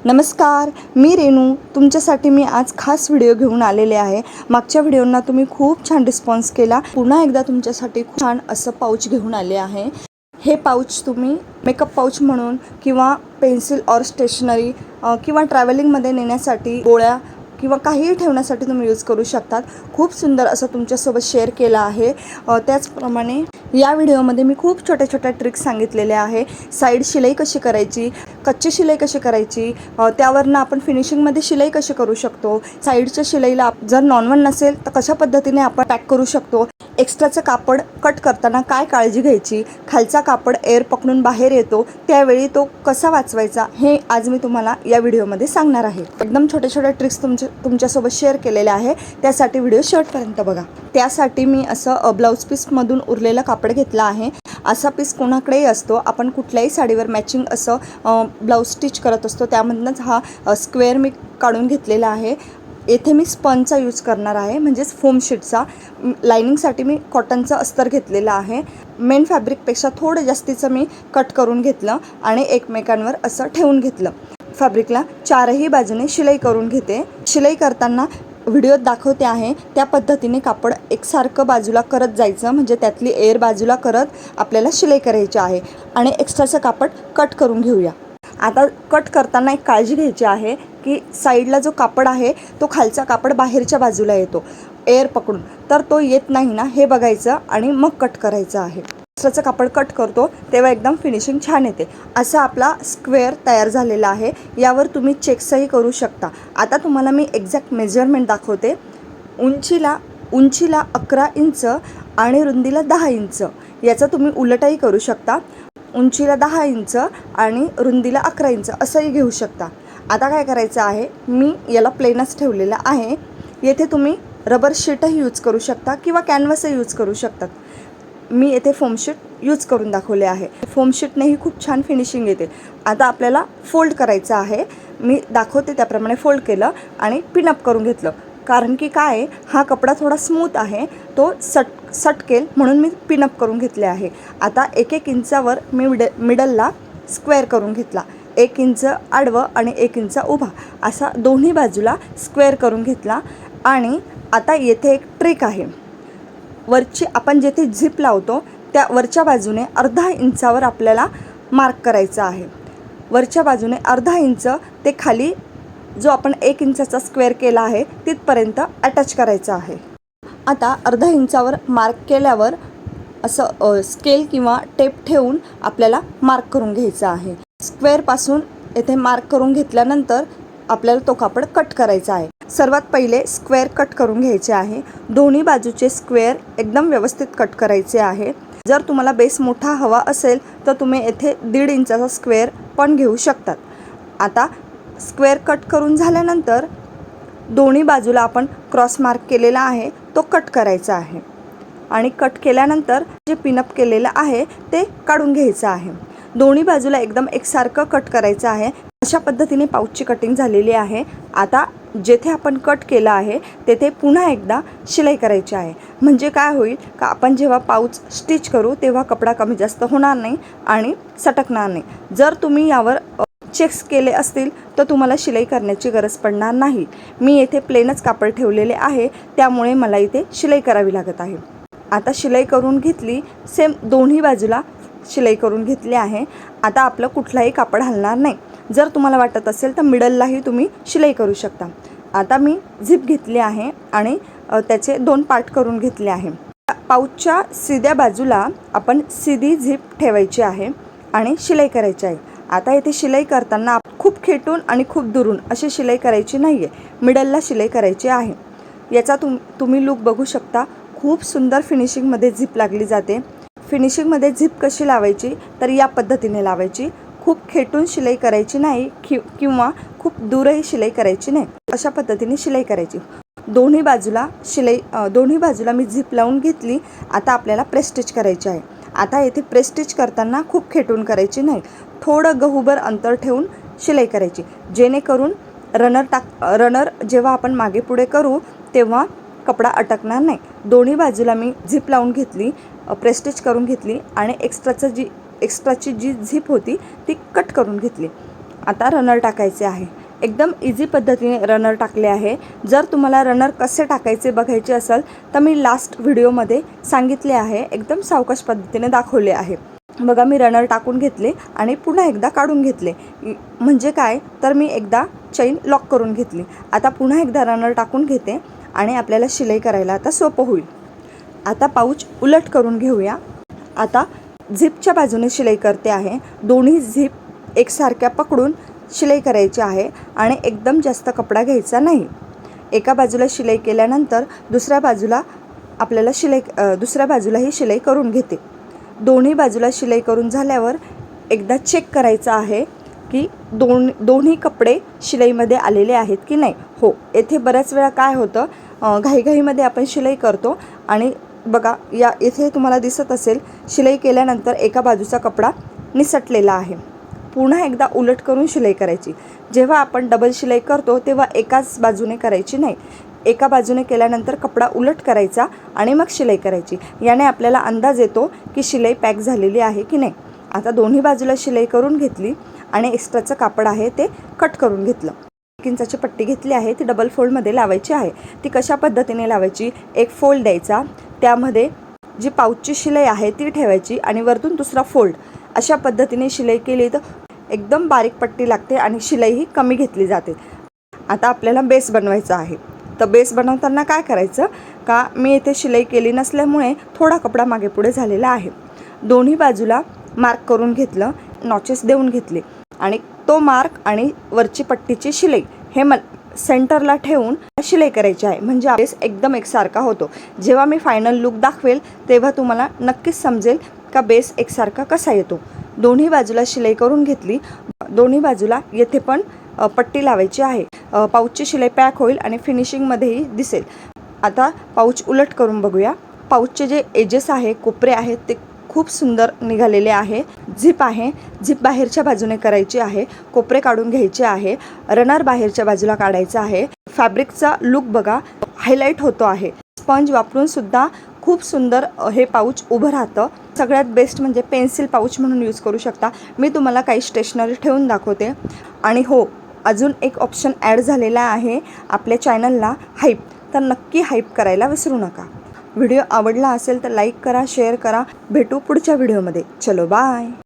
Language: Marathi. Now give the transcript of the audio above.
नमस्कार, मी रेणू. तुमच्यासाठी मी आज खास व्हिडिओ घेऊन आलेले आहे. मागच्या व्हिडिओंना तुम्ही खूप छान रिस्पॉन्स केला. पुन्हा एकदा तुमच्यासाठी खूप छान असं पाऊच घेऊन आले आहे. हे पाऊच तुम्ही मेकअप पाऊच म्हणून किंवा पेन्सिल और स्टेशनरी किंवा ट्रॅव्हलिंगमध्ये नेण्यासाठी, गोळ्या किंवा काहीही ठेवण्यासाठी तुम्ही यूज करू शकतात. खूप सुंदर असं तुमच्यासोबत शेअर केलं आहे. त्याचप्रमाणे या व्हिडिओमध्ये मी खूप छोट्या छोट्या ट्रिक्स सांगितलेल्या आहे. साईड शिलाई कशी करायची, कच्ची शिलाई कशी करायची, त्यावरनं आपण फिनिशिंगमध्ये शिलाई कशी करू शकतो, साईडच्या शिलाईला जर नॉनवन नसेल तर कशा पद्धतीने आपण पॅक करू शकतो, एक्स्ट्राचं कापड कट करताना काय काळजी घ्यायची, खालचा कापड एअर पकडून बाहेर येतो त्यावेळी तो कसा वाचवायचा, हे आज मी तुम्हाला या व्हिडिओमध्ये सांगणार आहे. एकदम छोटे छोटे ट्रिक्स तुमच्यासोबत शेअर केलेले आहे. त्यासाठी व्हिडिओ शेवटपर्यंत बघा. त्यासाठी मी असं ब्लाऊज पीसमधून उरलेला कापड घेतला आहे. असा पीस कोणाकडेही असतो. आपण कुठल्याही साडीवर मॅचिंग असं ब्लाऊज स्टिच करत असतो. त्यामधूनच हा स्क्वेअर मी काढून घेतलेला आहे. येथे मी स्पंजचा यूज करणार आहे, म्हणजेच फोम शीटचा. लायनिंगसाठी मी कॉटनचं अस्तर घेतलेलं आहे. मेन फॅब्रिकपेक्षा थोडं जास्तीचं मी कट करून घेतलं आणि एकमेकांवर असं ठेवून घेतलं. फॅब्रिकला चारही बाजूने शिलाई करून घेते. शिलाई करताना व्हिडिओत दाखवते आहे त्या पद्धतीने कापड एकसारखं बाजूला करत जायचं, म्हणजे त्यातली एअर बाजूला करत आपल्याला शिलाई करायची आहे. आणि एक्स्ट्राचं कापड कट करून घेऊया. आता कट करताना एक काळजी घ्यायची आहे की साईडला जो कापड आहे तो खालचा कापड बाहेरच्या बाजूला येतो एअर पकडून, तर तो येत नाही ना हे बघायचं आणि मग कट करायचं आहे. एक्स्ट्राचं कापड कट करतो तेव्हा एकदम फिनिशिंग छान येते. असा आपला स्क्वेअर तयार झालेला आहे. यावर तुम्ही चेक्सही करू शकता. आता तुम्हाला मी एक्झॅक्ट मेजरमेंट दाखवते. उंचीला 11 इंच आणि रुंदीला 10 इंच, याचा तुम्ही उलटही करू शकता. उंचीला 10 इंच आणि रुंदीला 11 इंच असंही घेऊ शकता. आता काय करायचं आहे, मी याला प्लेनच ठेवलेलं आहे. येथे तुम्ही रबर शीटही यूज करू शकता किंवा कॅनव्हसही यूज करू शकतात. मी येथे फोम शीट यूज करून दाखवले आहे. फोम शीटनेही खूप छान फिनिशिंग येते. आता आपल्याला फोल्ड करायचं आहे. मी दाखवते त्याप्रमाणे फोल्ड केलं आणि पिनअप करून घेतलं. कारण की काय आहे, हा कपडा थोडा स्मूथ आहे, तो सटकेल म्हणून मी पिनअप करून घेतले आहे. आता 1-1 इंचावर मी मिडलला स्क्वेअर करून घेतला. 1 इंच आडवं आणि 1 इंच उभा असा दोन्ही बाजूला स्क्वेअर करून घेतला. आणि आता येथे एक ट्रिक आहे. वरची आपण जेथे झिप लावतो त्या वरच्या बाजूने अर्धा इंचावर आपल्याला मार्क करायचं आहे. वरच्या बाजूने अर्धा इंच ते खाली जो आपण 1 इंचाचा स्क्वेअर केला आहे तिथपर्यंत अटॅच करायचं आहे. आता अर्धा इंचावर मार्क केल्यावर असं स्केल किंवा टेप ठेवून आपल्याला मार्क करून घ्यायचं आहे. स्क्वेअरपासून येथे मार्क करून घेतल्यानंतर आपल्याला तो कापड कट करायचा आहे. सर्वात पहिले स्क्वेअर कट करून घ्यायचे आहे. दोन्ही बाजूचे स्क्वेअर एकदम व्यवस्थित कट करायचे आहे. जर तुम्हाला बेस मोठा हवा असेल तर तुम्ही येथे 1.5 इंचाचा स्क्वेअर पण घेऊ शकतात. आता स्क्वेअर कट करून झाल्यानंतर दोन्ही बाजूला आपण क्रॉस मार्क केलेला आहे तो कट करायचा आहे. आणि कट केल्यानंतर जे पिनअप केलेलं आहे ते काढून घ्यायचं आहे. दोन्ही बाजूला एकदम एकसारखं कट करायचं आहे. अशा पद्धतीने पाऊचची कटिंग झालेली आहे. आता जेथे आपण कट केलं आहे तेथे पुन्हा एकदा शिलाई करायची आहे. म्हणजे काय होईल का आपण जेव्हा पाऊच स्टिच करू तेव्हा कपडा कमी जास्त होणार नाही आणि सटकणार नाही. जर तुम्ही यावर चेक्स केले असतील तर तुम्हाला शिलाई करण्याची गरज पडणार नाही. मी येथे प्लेनच कापड ठेवलेले आहे त्यामुळे मला इथे शिलाई करावी लागत आहे. आता शिलाई करून घेतली. सेम दोन्ही बाजूला शिलाई करून घेतली आहे. आता आपलं कुठलाही कापड हलणार नाही. जर तुम्हाला वाटत असेल तर मिडललाही तुम्ही शिलाई करू शकता. आता मी झिप घेतली आहे आणि त्याचे 2 पार्ट करून घेतले आहे. पाऊचच्या सीध्या बाजूला आपण सीधी झिप ठेवायची आहे आणि शिलाई करायची आहे. आता इथे शिलाई करताना खूप खेटून आणि खूप दुरून अशी शिलाई करायची नाही आहे. मिडलला शिलाई करायची आहे. याचा तुम्ही लूक बघू शकता. खूप सुंदर फिनिशिंगमध्ये झिप लागली जाते. फिनिशिंगमध्ये झिप कशी लावायची तर या पद्धतीने लावायची. खूप खेटून शिलाई करायची नाही किंवा खूप दूरही शिलाई करायची नाही. अशा पद्धतीने शिलाई करायची. दोन्ही बाजूला मी झिप लावून घेतली. आता आपल्याला प्रेस स्टिच करायची आहे. आता येथे प्रेस स्टिच करताना खूप खेटून करायची नाही. थोडं गहूभर अंतर ठेवून शिलाई करायची, जेणेकरून रनर जेव्हा आपण मागे पुढे करू तेव्हा कपडा अटकणार नाही. दोन्ही बाजूला मी झिप लावून घेतली, प्रेस स्टिच करून घेतली आणि एक्स्ट्राची जी झिप होती ती कट करून घेतली. आता रनर टाकायचे आहे. एकदम इझी पद्धतीने रनर टाकले आहे. जर तुम्हाला रनर कसे टाकायचे बघायचे असेल तर मी लास्ट व्हिडिओमध्ये सांगितले आहे, एकदम सावकाश पद्धतीने दाखवले आहे. बघा मी रनर टाकून घेतले आणि पुन्हा एकदा काढून घेतले. म्हणजे काय तर मी एकदा चैन लॉक करून घेतली. आता पुन्हा एकदा रनर टाकून घेते आणि आपल्याला शिलाई करायला आता सोपं होईल. आता पाऊच उलट करून घेऊया. आता झिपच्या बाजूने शिलाई करते आहे. दोन्ही झिप एकसारख्या पकडून शिलाई करायची आहे आणि एकदम जास्त कपडा घ्यायचा नाही. एका बाजूला शिलाई केल्यानंतर दुसऱ्या बाजूलाही शिलाई करून घेते. दोन्ही बाजूला शिलाई करून झाल्यावर एकदा चेक करायचं आहे की दोन्ही कपडे शिलाईमध्ये आलेले आहेत की नाही. हो, येथे बऱ्याच वेळा काय होतं, घाईघाईमध्ये आपण शिलाई करतो आणि बघा इथे तुम्हाला दिसत असेल शिलाई केल्यानंतर एका बाजूचा कपडा निसटलेला आहे. पुन्हा एकदा उलट करून शिलाई करायची. जेव्हा आपण डबल शिलाई करतो तेव्हा एकाच बाजूने करायची नाही. एका बाजूने केल्यानंतर कपडा उलट करायचा आणि मग शिलाई करायची. याने आपल्याला अंदाज येतो की शिलाई पॅक झालेली आहे की नाही. आता दोन्ही बाजूला शिलाई करून घेतली आणि एक्स्ट्राचं कापड आहे ते कट करून घेतलं. 1 इंचाची पट्टी घेतली आहे, ती डबल फोल्डमध्ये लावायची आहे. ती कशा पद्धतीने लावायची, एक फोल्ड द्यायचा, त्यामध्ये जी पाऊचची शिलाई आहे ती ठेवायची आणि वरतून दुसरा फोल्ड, अशा पद्धतीने शिलाई केली तर एकदम बारीक पट्टी लागते आणि शिलाईही कमी घेतली जाते. आता आपल्याला बेस बनवायचा आहे. तर बेस बनवताना काय करायचं का, मी इथे शिलाई केली नसल्यामुळे थोडा कपडा मागे पुढे झालेला आहे. दोन्ही बाजूला मार्क करून घेतलं, नॉचेस देऊन घेतले आणि तो मार्क आणि वरची पट्टीची शिलाई हे सेंटरला ठेवून शिलाई करायची आहे. म्हणजे बेस एकदम एकसारखा होतो. जेव्हा मी फायनल लुक दाखवेल तेव्हा तुम्हाला नक्कीच समजेल का बेस एकसारखा कसा येतो. दोन्ही बाजूला शिलाई करून घेतली. दोन्ही बाजूला येथे पण पट्टी लावायची आहे. पाऊचची शिलाई पॅक होईल आणि फिनिशिंगमध्येही दिसेल. आता पाऊच उलट करून बघूया. पाऊचचे जे एजेस आहे, कोपरे आहेत, ते खूप सुंदर निघालेले आहे. झिप आहे, झिप बाहेरच्या बाजूने करायची आहे. कोपरे काढून घ्यायचे आहे. रनर बाहेरच्या बाजूला काढायचा आहे. फॅब्रिकचा लुक बघा, हायलाईट होतो आहे. स्पंज वापरून सुद्धा खूप सुंदर हे पाऊच उभं राहतं. सगळ्यात बेस्ट म्हणजे पेन्सिल पाऊच म्हणून यूज करू शकता. मी तुम्हाला काही स्टेशनरी ठेवून दाखवते. आणि हो, अजून एक ऑप्शन ॲड झालेला आहे आपल्या चॅनलला, हाईप. तर नक्की हाईप करायला विसरू नका. व्हिडिओ आवडला असेल तर लाईक करा, शेअर करा. भेटू पुढच्या व्हिडिओमध्ये. चलो बाय.